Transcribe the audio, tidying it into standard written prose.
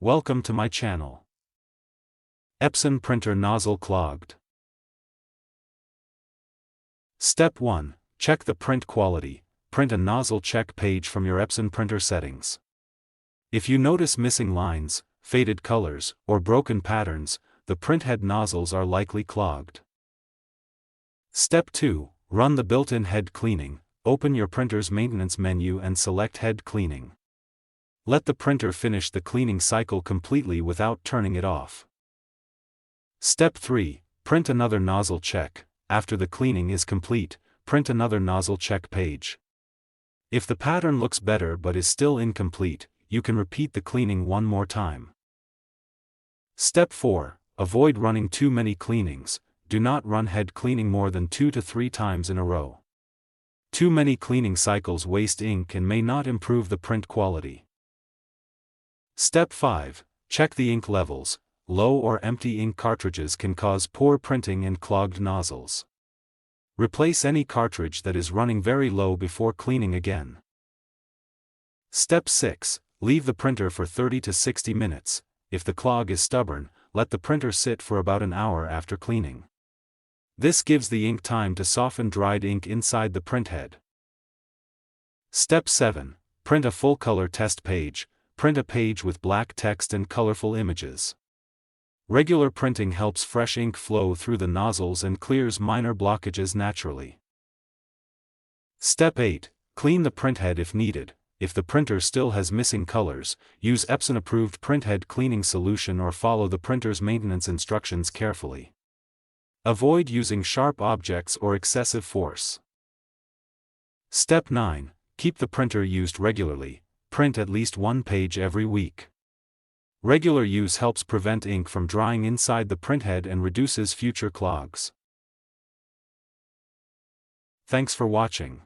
Welcome to my channel. Epson printer nozzle clogged. Step 1. Check the print quality. Print a nozzle check page from your Epson printer settings. If you notice missing lines, faded colors, or broken patterns, the printhead nozzles are likely clogged. Step 2. Run the built-in head cleaning. Open your printer's maintenance menu and select head cleaning. Let the printer finish the cleaning cycle completely without turning it off. Step 3. Print another nozzle check. After the cleaning is complete, print another nozzle check page. If the pattern looks better but is still incomplete, you can repeat the cleaning one more time. Step 4. Avoid running too many cleanings. Do not run head cleaning more than 2 to 3 times in a row. Too many cleaning cycles waste ink and may not improve the print quality. Step 5. Check the ink levels. Low or empty ink cartridges can cause poor printing and clogged nozzles. Replace any cartridge that is running very low before cleaning again. Step 6. Leave the printer for 30 to 60 minutes. If the clog is stubborn, let the printer sit for about an hour after cleaning. This gives the ink time to soften dried ink inside the printhead. Step 7. Print a full-color test page. Print a page with black text and colorful images. Regular printing helps fresh ink flow through the nozzles and clears minor blockages naturally. Step 8. Clean the printhead if needed. If the printer still has missing colors, use Epson-approved printhead cleaning solution or follow the printer's maintenance instructions carefully. Avoid using sharp objects or excessive force. Step 9. Keep the printer used regularly. Print at least one page every week. Regular use helps prevent ink from drying inside the printhead and reduces future clogs. Thanks for watching.